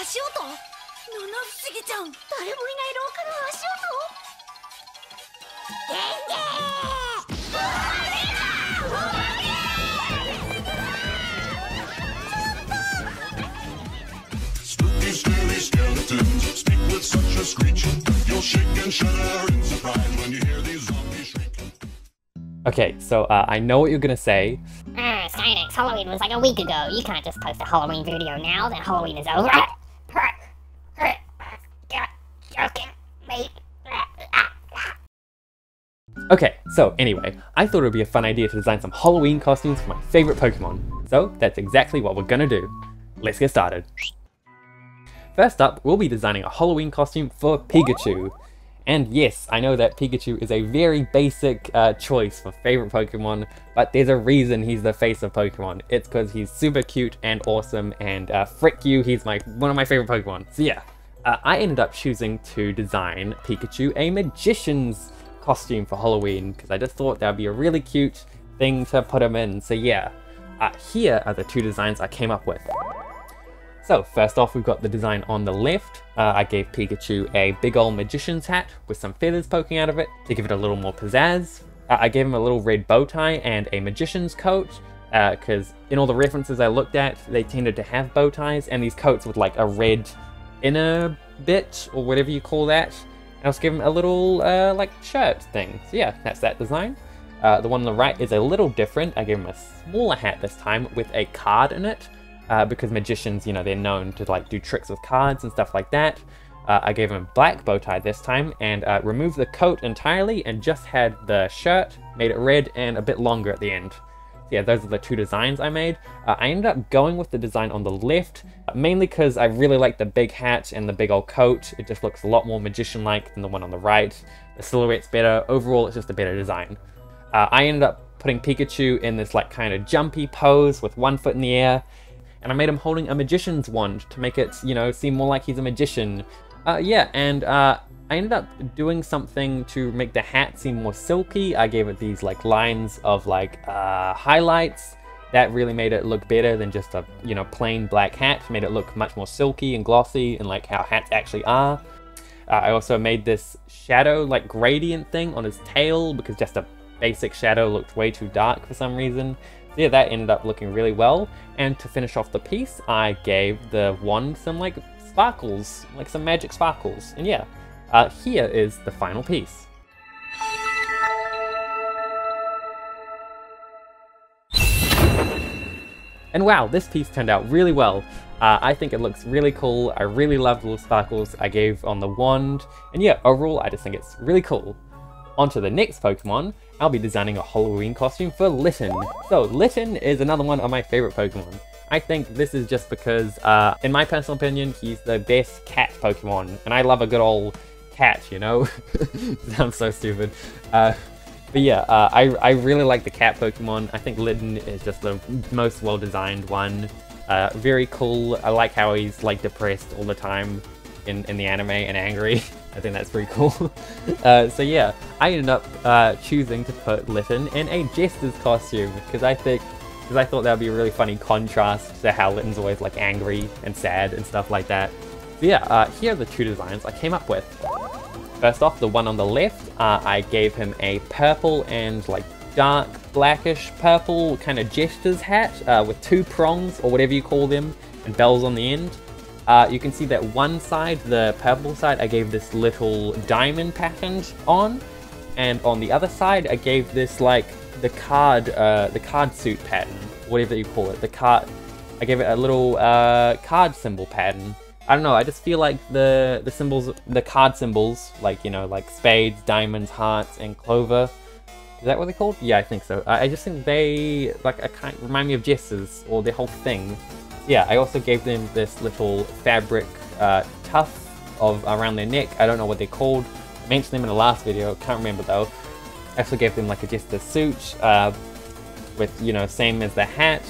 足音？七不思議ちゃん、誰もいない廊下の足音？ Spooky, scary skeletons speak with such a screech. You'll shake and shudder in surprise when you hear these zombies shriek. Okay, so I know what you're gonna say. Skynex, Halloween was like a week ago. You can't just post a Halloween video now that Halloween is over. Joking, mate. Okay, so anyway, I thought it would be a fun idea to design some Halloween costumes for my favorite Pokemon. So that's exactly what we're gonna do. Let's get started. First up, we'll be designing a Halloween costume for Pikachu. And yes, I know that Pikachu is a very basic choice for favorite Pokemon, but there's a reason he's the face of Pokemon. It's because he's super cute and awesome, and frick you, he's one of my favorite Pokemon. So yeah, I ended up choosing to design Pikachu a magician's costume for Halloween, because I just thought that would be a really cute thing to put him in. So yeah, here are the two designs I came up with. So first off, we've got the design on the left. I gave Pikachu a big old magician's hat with some feathers poking out of it to give it a little more pizzazz. I gave him a little red bow tie and a magician's coat, because in all the references I looked at, they tended to have bow ties and these coats with like a red inner bit or whatever you call that. And I also gave him a little like shirt thing. So yeah, that's that design. The one on the right is a little different. I gave him a smaller hat this time with a card in it. Because magicians, you know, they're known to like do tricks with cards and stuff like that. I gave him a black bow tie this time and removed the coat entirely and just had the shirt, made it red and a bit longer at the end. So yeah, those are the two designs I made. I ended up going with the design on the left, mainly because I really like the big hat and the big old coat. It just looks a lot more magician-like than the one on the right. The silhouette's better. Overall, it's just a better design. I ended up putting Pikachu in this like kind of jumpy pose with one foot in the air. And I made him holding a magician's wand to make it, you know, seem more like he's a magician. Yeah, and I ended up doing something to make the hat seem more silky. I gave it these like lines of like highlights that really made it look better than just a, you know, plain black hat. Made it look much more silky and glossy and like how hats actually are. I also made this shadow like gradient thing on his tail because just a basic shadow looked way too dark for some reason. So yeah, that ended up looking really well. And to finish off the piece, I gave the wand some like sparkles, like some magic sparkles. And yeah, here is the final piece. And wow, this piece turned out really well. I think it looks really cool. I really love the little sparkles I gave on the wand. And yeah, overall, I just think it's really cool. On to the next Pokemon, I'll be designing a Halloween costume for Litten. So Litten is another one of my favorite Pokemon. I think this is just because, in my personal opinion, he's the best cat Pokemon. And I love a good old cat, you know? Sounds so stupid. But yeah, I really like the cat Pokemon. I think Litten is just the most well-designed one. Very cool. I like how he's like depressed all the time in the anime and angry. I think that's pretty cool. So yeah, I ended up choosing to put Litten in a Jester's costume because I thought that would be a really funny contrast to how Litten's always like angry and sad and stuff like that. So yeah, here are the two designs I came up with. First off, the one on the left, I gave him a purple and like dark blackish purple kind of Jester's hat with two prongs or whatever you call them and bells on the end. You can see that one side, the purple side, I gave this little diamond pattern on, and on the other side, I gave this like the card suit pattern, whatever you call it. I gave it a little card symbol pattern. I don't know. I just feel like the symbols, the card symbols, like you know, like spades, diamonds, hearts, and clover. Is that what they're called? Yeah, I think so. I just think they like kind of remind me of Jester's or their whole thing. Yeah, I also gave them this little fabric tuff around their neck. I don't know what they're called. I mentioned them in the last video, can't remember though. I also gave them like a Jester suit with, you know, same as the hat.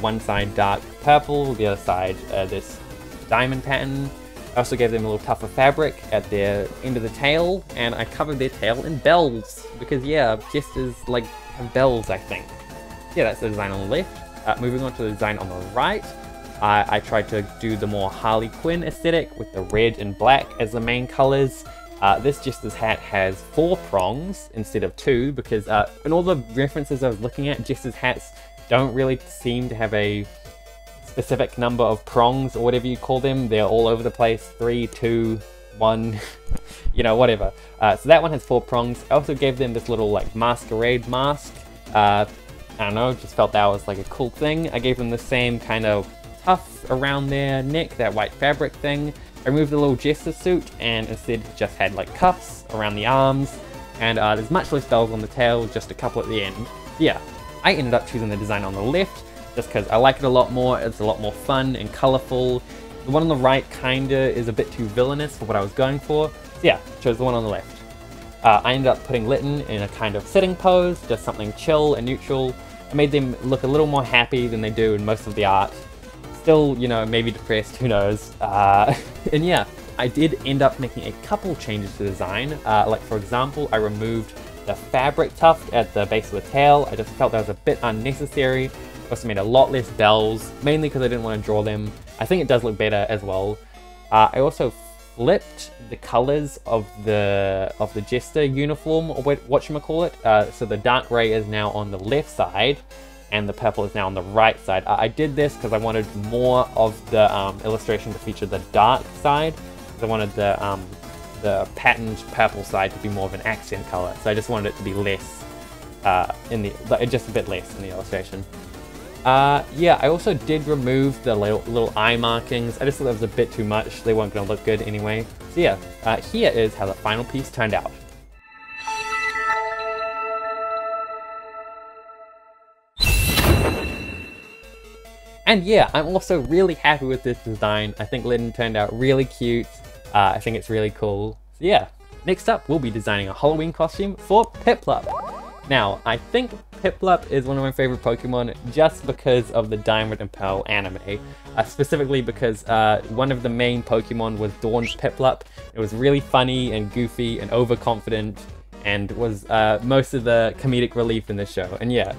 One side dark purple, the other side this diamond pattern. I also gave them a little tuff of fabric at their end of the tail, and I covered their tail in bells because yeah, Jesters like have bells, I think. Yeah, that's the design on the left. Moving on to the design on the right. I tried to do the more Harley Quinn aesthetic with the red and black as the main colors. This Jester's hat has 4 prongs instead of 2 because in all the references I was looking at, Jester's hats don't really seem to have a specific number of prongs or whatever you call them. They're all over the place, 3, 2, 1, you know, whatever. So that one has 4 prongs. I also gave them this little like masquerade mask. I don't know, just felt that was like a cool thing. I gave them the same kind of tuff around their neck, that white fabric thing. I removed the little Jester suit and instead just had like cuffs around the arms, and there's much less bells on the tail, just a couple at the end. Yeah, I ended up choosing the design on the left just because I like it a lot more. It's a lot more fun and colorful. The one on the right kinda is a bit too villainous for what I was going for. So yeah, chose the one on the left. I ended up putting Litten in a kind of sitting pose, just something chill and neutral. I made them look a little more happy than they do in most of the art. Still, you know, maybe depressed, who knows. And yeah, I did end up making a couple changes to the design. Like for example, I removed the fabric tuft at the base of the tail. I just felt that was a bit unnecessary. Also made a lot less bells, mainly because I didn't want to draw them. I think it does look better as well. I also flipped the colors of the Jester uniform, or whatchamacallit. So the dark gray is now on the left side, and the purple is now on the right side. I did this because I wanted more of the illustration to feature the dark side. Because I wanted the patterned purple side to be more of an accent color. So I just wanted it to be less, just a bit less in the illustration. Yeah, I also did remove the little eye markings. I just thought that was a bit too much. They weren't going to look good anyway. So yeah, here is how the final piece turned out. And yeah, I'm also really happy with this design. I think Litten turned out really cute. I think it's really cool. So yeah, next up we'll be designing a Halloween costume for Piplup. Now, I think Piplup is one of my favorite Pokemon just because of the Diamond and Pearl anime. Specifically because one of the main Pokemon was Dawn's Piplup. It was really funny and goofy and overconfident, and was most of the comedic relief in this show. And yeah,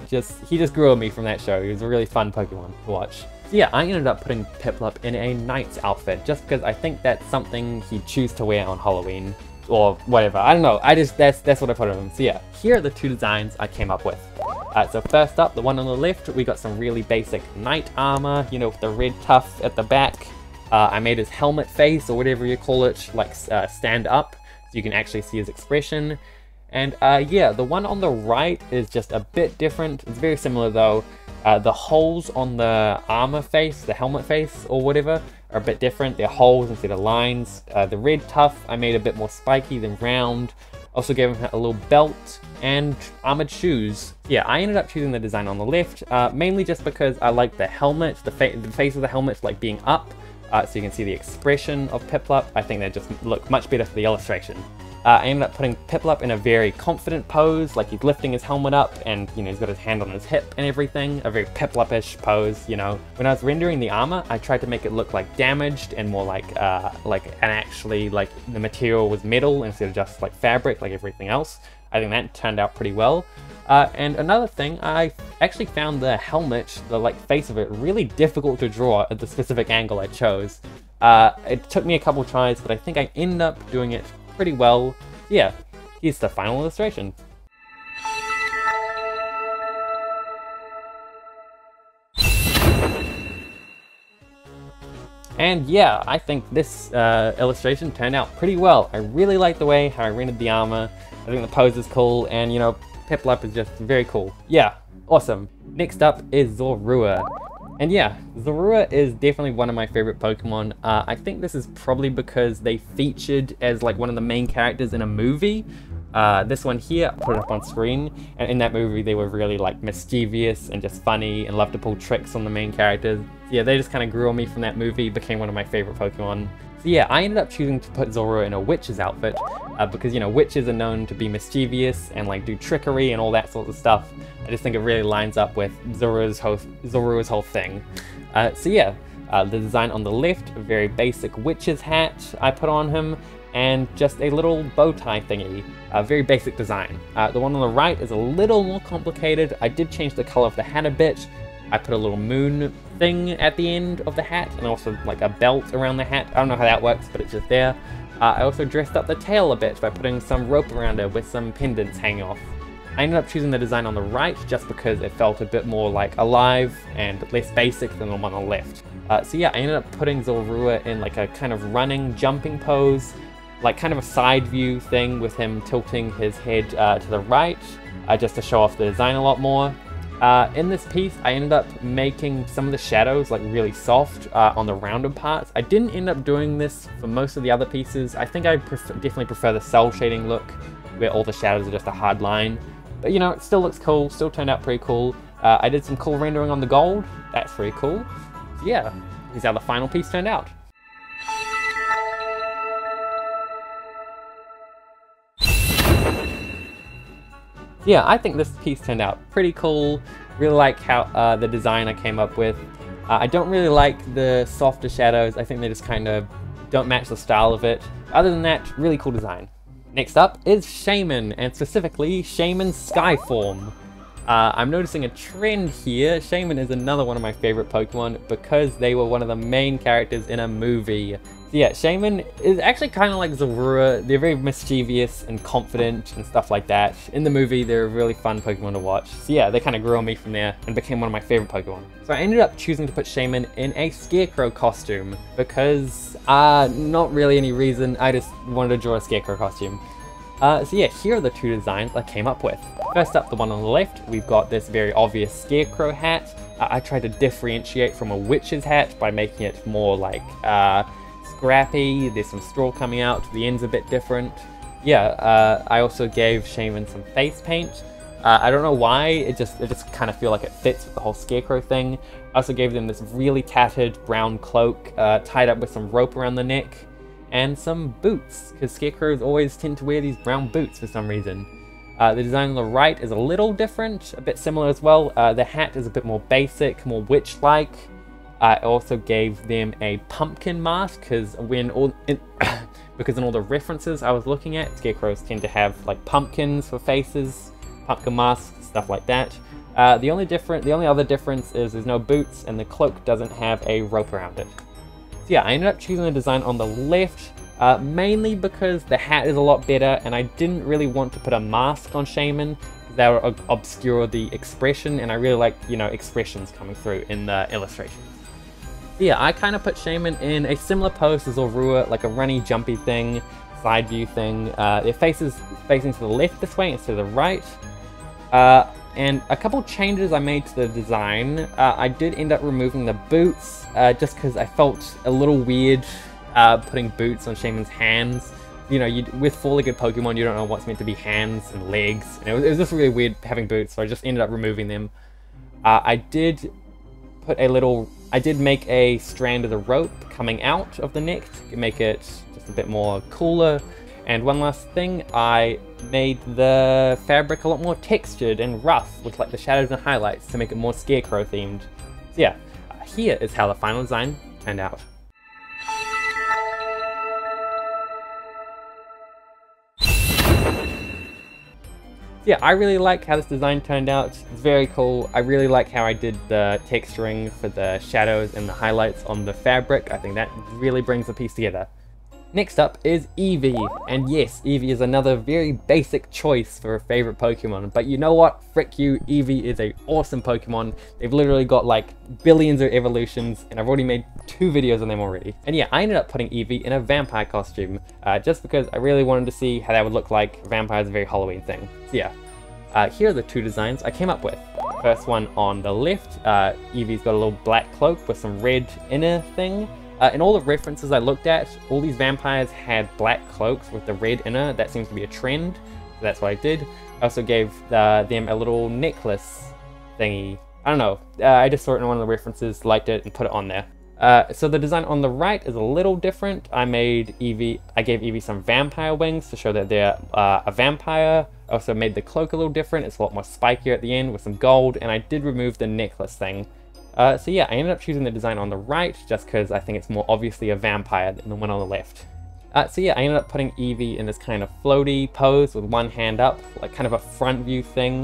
he just grew on me from that show. He was a really fun Pokemon to watch. So yeah, I ended up putting Piplup in a knight's outfit just because I think that's something he'd choose to wear on Halloween. Or whatever, I don't know, that's what I put on him. So yeah, here are the 2 designs I came up with. So first up, the one on the left, we got some really basic knight armor, you know, with the red tuff at the back. I made his helmet face, or whatever you call it, like stand up, so you can actually see his expression. And yeah, the one on the right is just a bit different. It's very similar though. The holes on the armor face, the helmet face, or whatever, are a bit different. They're holes instead of lines. The red tuff I made a bit more spiky than round. Also gave him a little belt and armored shoes. Yeah, I ended up choosing the design on the left, mainly just because I like the helmet, the face of the helmet like being up, so you can see the expression of Piplup. I think they just look much better for the illustration. I ended up putting Piplup in a very confident pose, like he's lifting his helmet up and, you know, he's got his hand on his hip and everything. A very Piplup-ish pose, you know. When I was rendering the armor, I tried to make it look like damaged and more like actually like the material was metal instead of just like fabric like everything else. I think that turned out pretty well. And another thing, I actually found the helmet, the like face of it, really difficult to draw at the specific angle I chose. It took me a couple tries, but I think I ended up doing it pretty well. Yeah, here's the final illustration. And yeah, I think this illustration turned out pretty well. I really like the way how I rendered the armor. I think the pose is cool, and you know, Piplup is just very cool. Yeah, awesome. Next up is Zorua. And yeah, Zorua is definitely one of my favorite Pokemon. I think this is probably because they featured as like one of the main characters in a movie. This one here, I put it up on screen, and in that movie they were really like mischievous and just funny and loved to pull tricks on the main characters. Yeah, they just kind of grew on me from that movie, became one of my favorite Pokemon. So yeah, I ended up choosing to put Zorua in a witch's outfit, because, you know, witches are known to be mischievous and like do trickery and all that sort of stuff. I just think it really lines up with Zorua's whole thing. So yeah, the design on the left, a very basic witch's hat I put on him, and just a little bow tie thingy. A very basic design. The one on the right is a little more complicated. I did change the color of the hat a bit, I put a little moon thing at the end of the hat, and also like a belt around the hat. I don't know how that works, but it's just there. I also dressed up the tail a bit by putting some rope around it with some pendants hanging off. I ended up choosing the design on the right just because it felt a bit more like alive and less basic than the one on the left. So yeah, I ended up putting Zorua in like a kind of running, jumping pose, like kind of a side view thing with him tilting his head to the right, just to show off the design a lot more. In this piece, I ended up making some of the shadows like really soft on the rounded parts. I didn't end up doing this for most of the other pieces. I think I definitely prefer the cell shading look, where all the shadows are just a hard line. But you know, it still looks cool, still turned out pretty cool. I did some cool rendering on the gold, that's pretty cool. So yeah, here's how the final piece turned out. Yeah, I think this piece turned out pretty cool. Really like how the design I came up with. I don't really like the softer shadows. I think they just kind of don't match the style of it. Other than that, really cool design. Next up is Shaymin, and specifically Shaymin's Sky form. I'm noticing a trend here. Shaymin is another one of my favorite Pokemon because they were one of the main characters in a movie. So yeah, Shaymin is actually kind of like Zorua. They're very mischievous and confident and stuff like that. In the movie, they're a really fun Pokemon to watch. So yeah, they kind of grew on me from there and became one of my favorite Pokemon. So I ended up choosing to put Shaymin in a Scarecrow costume because, not really any reason, I just wanted to draw a Scarecrow costume. So yeah, here are the two designs I came up with. First up, the one on the left, we've got this very obvious Scarecrow hat. I tried to differentiate from a witch's hat by making it more like scrappy. There's some straw coming out, the end's a bit different. Yeah, I also gave Shaymin some face paint. I don't know why, it just kind of feel like it fits with the whole Scarecrow thing. I also gave them this really tattered brown cloak, tied up with some rope around the neck, and some boots, because Scarecrows always tend to wear these brown boots for some reason. The design on the right is a little different, a bit similar as well. The hat is a bit more basic, more witch-like. I also gave them a pumpkin mask, because in all the references I was looking at, Scarecrows tend to have like pumpkins for faces, pumpkin masks, stuff like that. The only other difference is there's no boots, and the cloak doesn't have a rope around it. So yeah, I ended up choosing the design on the left, mainly because the hat is a lot better, and I didn't really want to put a mask on Shaymin. That would obscure the expression, and I really like, you know, expressions coming through in the illustrations. So yeah, I kind of put Shaymin in a similar pose to Zorua, like a runny, jumpy thing, side view thing. Their faces facing to the left this way instead of the right. And a couple changes I made to the design. I did end up removing the boots, just because I felt a little weird putting boots on Shaymin's hands. You know, with four-legged Pokemon, you don't know what's meant to be hands and legs. And it was just really weird having boots, so I just ended up removing them. I did make a strand of the rope coming out of the neck to make it just a bit more cooler. And one last thing, I made the fabric a lot more textured and rough with like the shadows and highlights to make it more Scarecrow themed. So yeah, here is how the final design turned out. Yeah, I really like how this design turned out. It's very cool. I really like how I did the texturing for the shadows and the highlights on the fabric. I think that really brings the piece together. Next up is Eevee, and yes, Eevee is another very basic choice for a favorite Pokemon, but you know what? Frick you, Eevee is an awesome Pokemon. They've literally got like billions of evolutions, and I've already made 2 videos on them already. And yeah, I ended up putting Eevee in a vampire costume, just because I really wanted to see how that would look like. Vampire is a very Halloween thing. So yeah, here are the 2 designs I came up with. First one on the left, Eevee's got a little black cloak with some red inner thing. In all the references I looked at, all these vampires had black cloaks with the red inner. That seems to be a trend, so that's what I did. I also gave them a little necklace thingy. I don't know, I just saw it in one of the references, liked it, and put it on there. So the design on the right is a little different. I gave Eevee some vampire wings to show that they're a vampire. I also made the cloak a little different. It's a lot more spikier at the end with some gold, and I did remove the necklace thing. So yeah, I ended up choosing the design on the right just because I think it's more obviously a vampire than the one on the left. So yeah, I ended up putting Eevee in this kind of floaty pose with one hand up, like kind of a front view thing.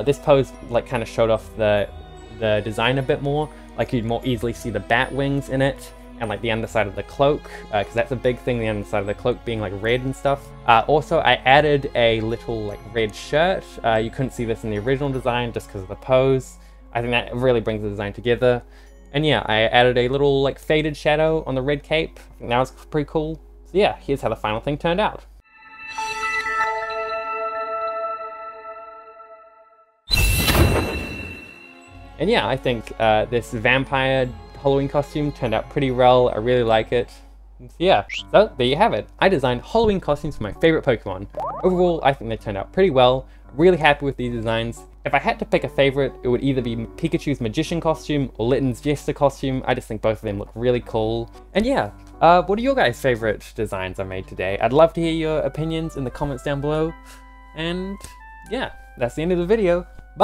This pose like kind of showed off the the design a bit more. Like you'd more easily see the bat wings in it, and like the underside of the cloak, because that's a big thing, the underside of the cloak being like red and stuff. Also, I added a little like red shirt. You couldn't see this in the original design just because of the pose. I think that really brings the design together. And yeah, I added a little like faded shadow on the red cape. I think that was pretty cool. So yeah, here's how the final thing turned out. And yeah, I think this vampire Halloween costume turned out pretty well. I really like it. So yeah, so there you have it. I designed Halloween costumes for my favorite Pokemon. Overall, I think they turned out pretty well. Really happy with these designs. If I had to pick a favorite, it would either be Pikachu's Magician costume or Litten's Jester costume. I just think both of them look really cool. And yeah, what are your guys' favorite designs I made today? I'd love to hear your opinions in the comments down below. And yeah, that's the end of the video.